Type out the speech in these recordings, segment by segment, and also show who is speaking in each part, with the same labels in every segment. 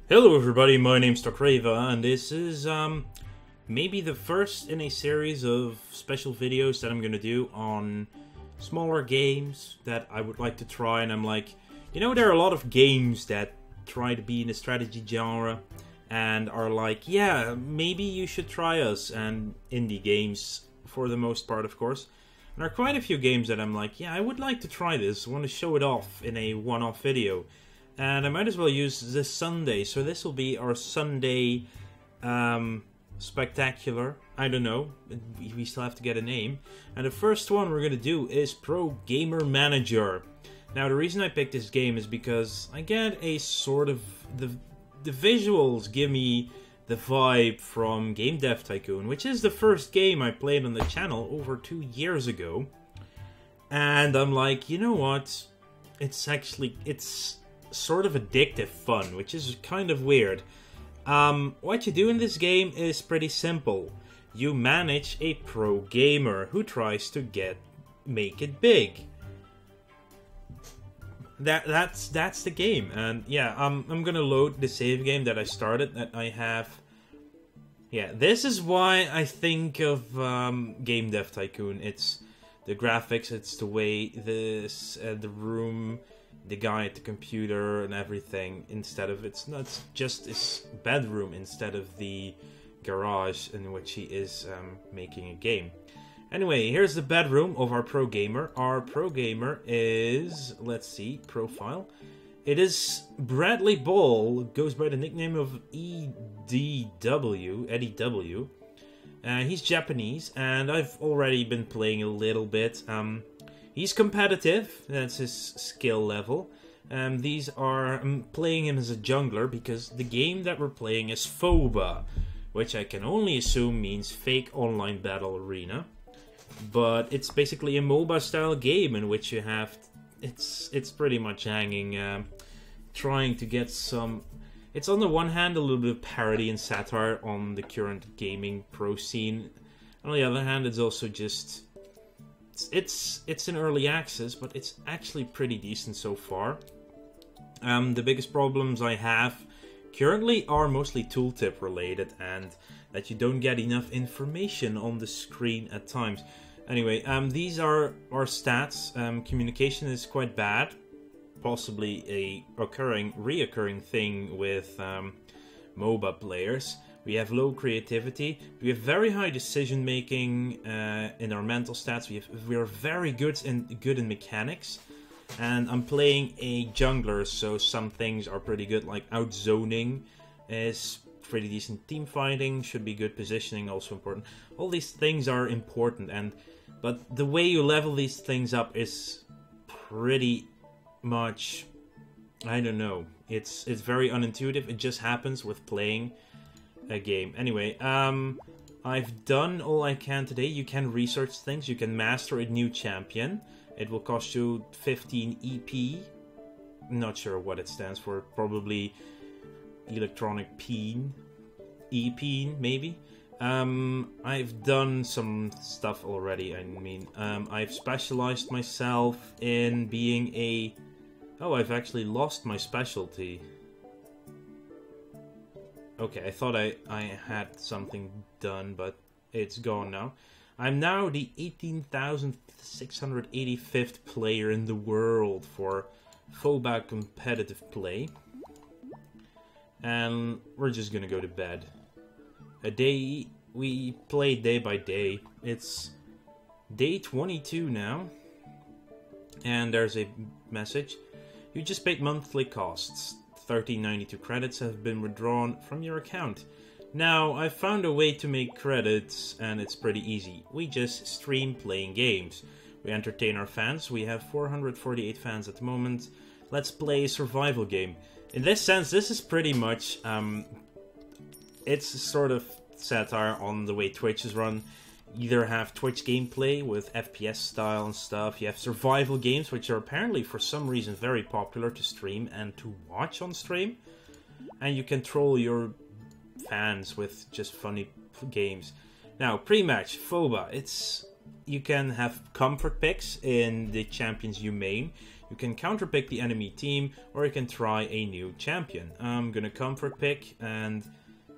Speaker 1: Hello everybody, my name's Takreva, and this is maybe the first in a series of special videos that I'm gonna do on smaller games that I would like to try. And I'm like, there are a lot of games that try to be in the strategy genre and are like, yeah, maybe you should try us, and indie games for the most part, of course. And there are quite a few games that I'm like, yeah, I would like to try this, I want to show it off in a one-off video. And I might as well use this Sunday, so this will be our Sunday spectacular. I don't know, we still have to get a name. And the first one we're going to do is Pro Gamer Manager. Now the reason I picked this game is because I get a sort of... The visuals give me the vibe from Game Dev Tycoon, which is the first game I played on the channel over 2 years ago. And I'm like, you know what? It's sort of addictive fun, which is kind of weird. What you do in this game is pretty simple. You manage a pro gamer who tries to make it big. That's the game. And yeah, I'm gonna load the save game that I started, that I have. Yeah, this is why I think of Game Dev Tycoon. It's the graphics, it's the way the room, the guy at the computer and everything, instead of it's not just his bedroom instead of the garage in which he is making a game. Anyway, here's the bedroom of our pro gamer. Our pro gamer is, let's see, profile. It is Bradley Ball, goes by the nickname of EDW, Eddie W. He's Japanese, and I've already been playing a little bit. He's competitive, that's his skill level. I'm playing him as a jungler because the game that we're playing is FOBA, which I can only assume means Fake Online Battle Arena. But it's basically a MOBA style game in which you have... It's pretty much hanging, trying to get some... It's on the one hand a little bit of parody and satire on the current gaming pro scene. On the other hand, it's also just... It's in early access, but it's actually pretty decent so far. The biggest problems I have currently are mostly tooltip related, and that you don't get enough information on the screen at times. Anyway, these are our stats. Communication is quite bad, possibly a reoccurring thing with MOBA players. We have low creativity. We have very high decision making in our mental stats. We are very good in mechanics. And I'm playing a jungler, so some things are pretty good, like outzoning is pretty decent. Team fighting should be good. Positioning also important. All these things are important, but the way you level these things up is pretty much, I don't know. It's very unintuitive. It just happens with playing a game. Anyway, I've done all I can today. You can research things. You can master a new champion. It will cost you 15 EP. Not sure what it stands for. Probably electronic peen. EP, maybe. I've done some stuff already. I mean, I've specialized myself in being a... Oh, I've actually lost my specialty. Okay, I thought I had something done, but it's gone now. I'm now the 18,685th player in the world for FOBA competitive play. And we're just gonna go to bed. We play day by day. It's day 22 now. And there's a message. You just paid monthly costs. 1392 credits have been withdrawn from your account. Now, I found a way to make credits, and it's pretty easy. We just stream playing games. We entertain our fans. We have 448 fans at the moment. Let's play a survival game. In this sense, this is pretty much... it's sort of satire on the way Twitch is run. You either have Twitch gameplay with FPS style and stuff. You have survival games, which are apparently for some reason very popular to stream and to watch on stream. And you control your fans with just funny games. Now, pre-match, FOBA. You can have comfort picks in the champions you main. You can counterpick the enemy team, or you can try a new champion. I'm gonna comfort pick, and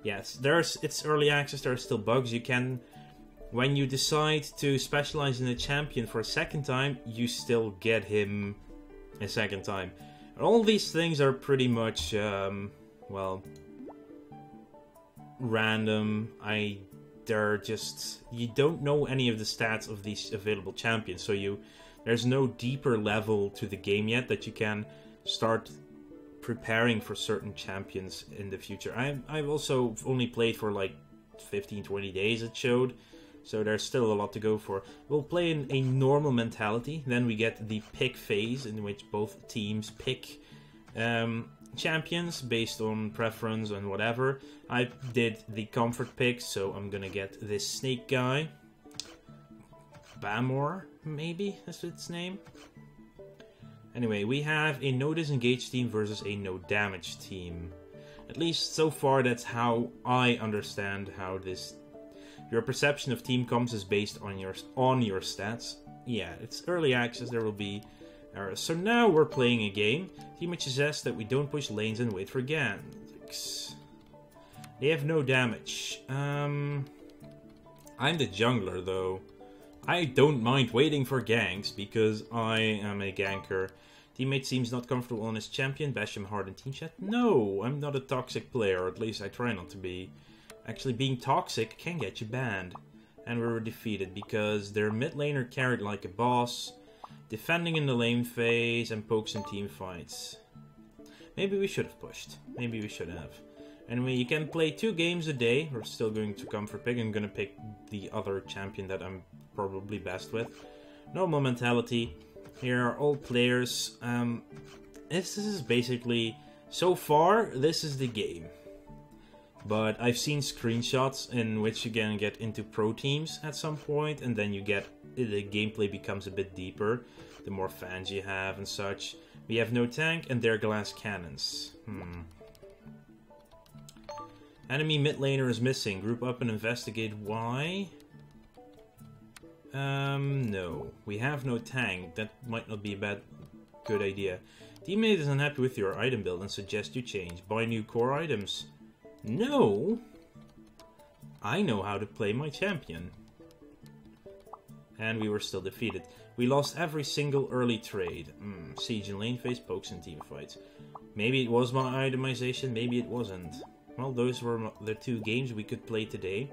Speaker 1: yes, it's early access, there are still bugs. You can, when you decide to specialize in a champion for a second time, you still get him a second time. And all these things are pretty much, well, random. They're just, you don't know any of the stats of these available champions, so there's no deeper level to the game yet that you can start preparing for certain champions in the future. I've also only played for like 15-20 days, it showed, so there's still a lot to go for. We'll play in a normal mentality, then we get the pick phase in which both teams pick champions based on preference and whatever. I did the comfort pick, so I'm gonna get this snake guy. Bamor, maybe that's its name. Anyway, we have a no disengage team versus a no damage team. At least so far, that's how I understand how this. Your perception of team comps is based on your stats. Yeah, it's early access. There will be errors. So now we're playing a game. Team which suggests that we don't push lanes and wait for ganks. They have no damage. I'm the jungler though. I don't mind waiting for ganks because I am a ganker. Teammate seems not comfortable on his champion. Bash him hard in team chat. No, I'm not a toxic player. Or at least I try not to be. Actually, being toxic can get you banned. And we were defeated because their mid laner carried like a boss, defending in the lane phase and pokes in team fights. Maybe we should have pushed. Maybe we should have. Anyway, you can play 2 games a day. We're still going to comfort pick. I'm going to pick the other champion that I'm probably best with. Normal mentality. Here are all players. This is basically, so far, this is the game. But I've seen screenshots in which you can get into pro teams at some point, and then the gameplay becomes a bit deeper, the more fans you have and such. We have no tank, and they're glass cannons. Enemy mid laner is missing. Group up and investigate why. No. We have no tank. That might not be a good idea. Teammate is unhappy with your item build and suggests you change. Buy new core items. No! I know how to play my champion. And we were still defeated. We lost every single early trade. Siege and lane phase, pokes and team fights. Maybe it was my itemization, maybe it wasn't. Well, those were the 2 games we could play today.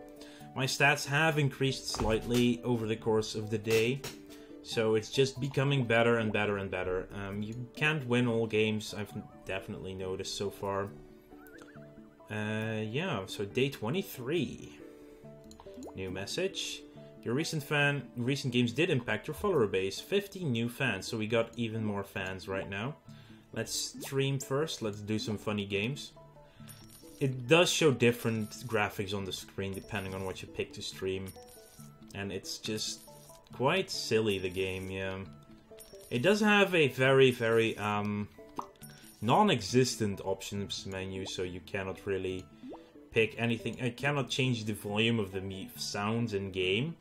Speaker 1: My stats have increased slightly over the course of the day, so it's just becoming better and better and better. You can't win all games, I've definitely noticed so far. Yeah, so day 23. New message. Your recent games did impact your follower base. 50 new fans, so we got even more fans right now. Let's stream first, let's do some funny games. It does show different graphics on the screen depending on what you pick to stream. And it's just quite silly, the game, yeah. It does have a very, very non-existent options menu, so you cannot really pick anything. I cannot change the volume of the sounds in game.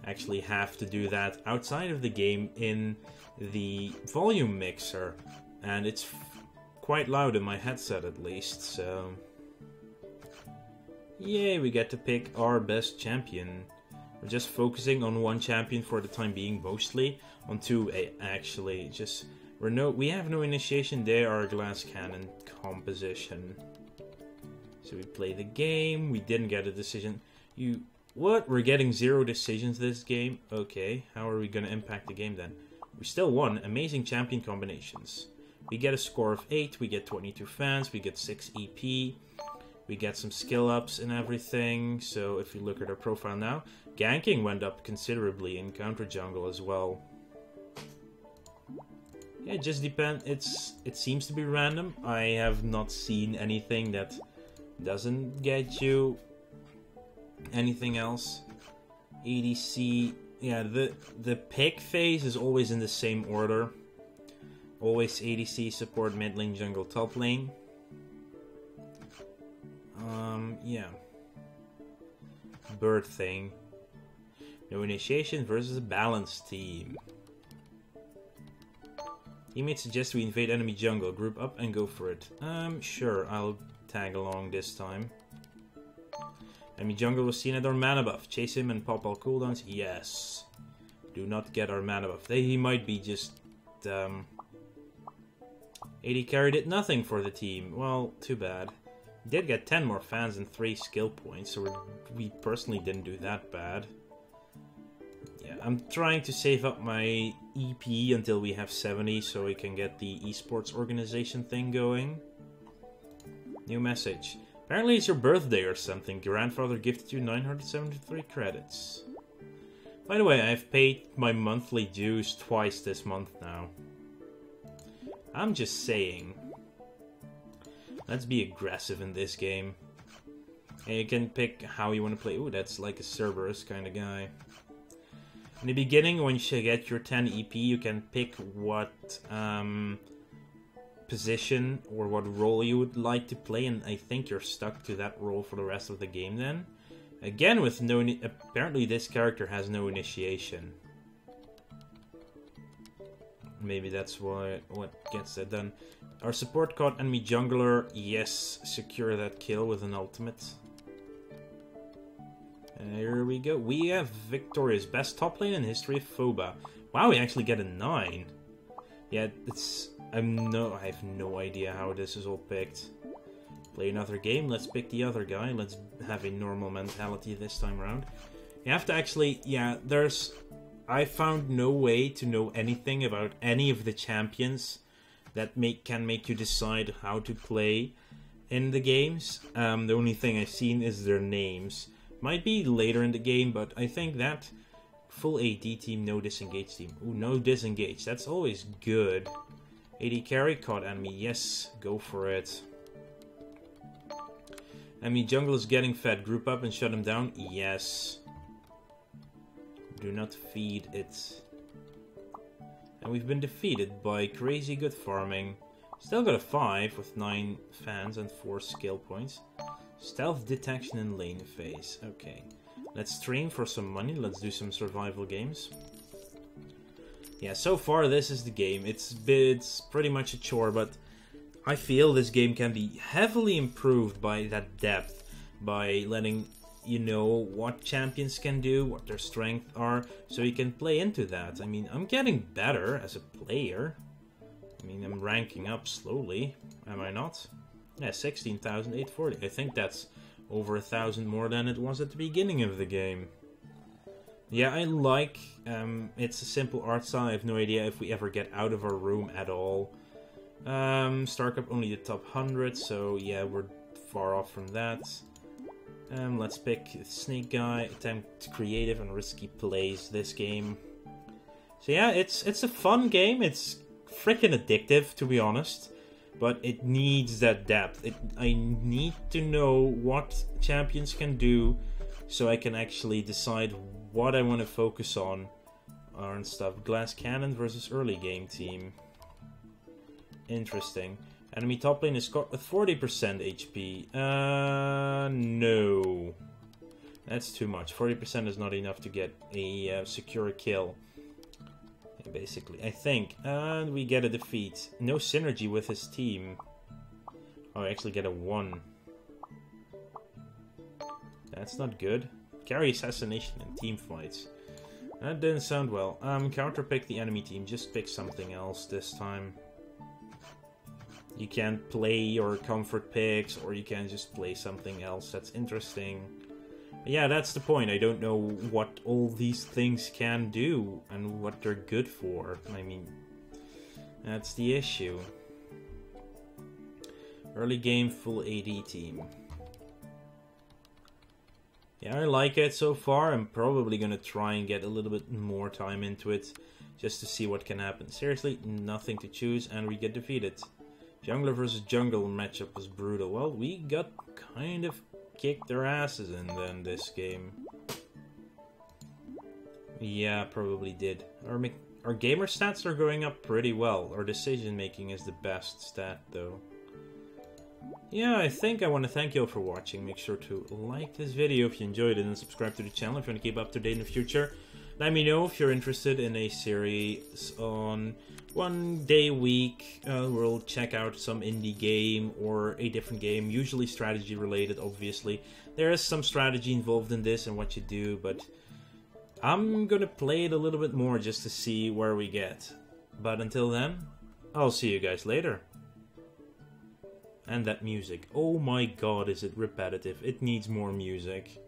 Speaker 1: I actually have to do that outside of the game in the volume mixer. And it's quite loud in my headset at least, so... Yay, we get to pick our best champion. We're just focusing on 1 champion for the time being, mostly. On 2, actually. Just we have no initiation. They are a glass cannon composition. So we play the game. We didn't get a decision. What? We're getting 0 decisions this game? Okay, how are we gonna impact the game then? We still won. Amazing champion combinations. We get a score of 8. We get 22 fans. We get 6 EP. We get some skill ups and everything, so if you look at our profile now, ganking went up considerably in counter jungle as well. Yeah, it just depends. It seems to be random. I have not seen anything that doesn't get you anything else. ADC, yeah, the pick phase is always in the same order. Always ADC, support, mid lane, jungle, top lane. Yeah. Bird thing. No initiation versus a balanced team. Teammates suggest we invade enemy jungle. Group up and go for it. Sure, I'll tag along this time. Enemy jungle was seen at our mana buff. Chase him and pop all cooldowns. Yes. Do not get our mana buff. He might be just... AD carry did nothing for the team. Well, too bad. He did get 10 more fans and 3 skill points, so we personally didn't do that bad. Yeah, I'm trying to save up my EP until we have 70 so we can get the esports organization thing going. New message. Apparently it's your birthday or something. Grandfather gifted you 973 credits. By the way, I've paid my monthly dues twice this month now. I'm just saying. Let's be aggressive in this game. And you can pick how you want to play. Ooh, that's like a Cerberus kind of guy. In the beginning, when you get your 10 EP, you can pick what position or what role you would like to play, and I think you're stuck to that role for the rest of the game then. Again, with no... apparently this character has no initiation. Maybe that's what gets that done. Our support caught enemy jungler. Yes, secure that kill with an ultimate. Here we go. We have victorious. Best top lane in history of FOBA. Wow, we actually get a 9. Yeah, it's... I have no idea how this is all picked. Play another game. Let's pick the other guy. Let's have a normal mentality this time around. You have to actually... Yeah, there's... I found no way to know anything about any of the champions that can make you decide how to play in the games. The only thing I've seen is their names. Might be later in the game, but I think that full AD team, no disengage team. Ooh, no disengage. That's always good. AD carry, caught enemy. Yes, go for it. Enemy jungle is getting fed. Group up and shut him down. Yes. Do not feed it. And we've been defeated by crazy good farming. Still got a 5 with 9 fans and 4 skill points. Stealth detection in lane phase. Okay. Let's stream for some money. Let's do some survival games. Yeah, so far this is the game. It's pretty much a chore, but I feel this game can be heavily improved by that depth. By letting you know what champions can do, what their strengths are, so you can play into that. I mean, I'm getting better as a player. I mean, I'm ranking up slowly. Am I not? Yeah, 16,840. I think that's over 1,000 more than it was at the beginning of the game. Yeah, I like... it's a simple art style. I have no idea if we ever get out of our room at all. Star Cup only the top 100, so yeah, we're far off from that. Let's pick Snake Guy. Attempt creative and risky plays this game. So yeah, it's a fun game. It's freaking addictive, to be honest. But it needs that depth. I need to know what champions can do so I can actually decide what I want to focus on and stuff. Glass Cannon versus early game team. Interesting. Enemy top lane is got a 40% HP. No. That's too much. 40% is not enough to get a secure kill. Basically, I think. And we get a defeat. No synergy with his team. Oh, I actually get a 1. That's not good. Carry assassination in team fights. That didn't sound well. Counter pick the enemy team. Just pick something else this time. You can't play your comfort picks, or you can just play something else that's interesting. Yeah, that's the point. I don't know what all these things can do and what they're good for. I mean, that's the issue. Early game, full AD team. Yeah, I like it so far. I'm probably gonna try and get a little bit more time into it, just to see what can happen. Seriously, nothing to choose, and we get defeated. Jungler versus jungle matchup was brutal. Well, we got kind of kicked their asses in then this game. Yeah, probably did. Our gamer stats are going up pretty well. Our decision making is the best stat though. Yeah, I think I want to thank you all for watching. Make sure to like this video if you enjoyed it and subscribe to the channel if you want to keep up to date in the future. Let me know if you're interested in a series on one day a week, we'll check out some indie game or a different game, usually strategy related, obviously. There is some strategy involved in this and what you do, but I'm gonna play it a little bit more just to see where we get. But until then, I'll see you guys later. And that music. Oh my god, is it repetitive. It needs more music.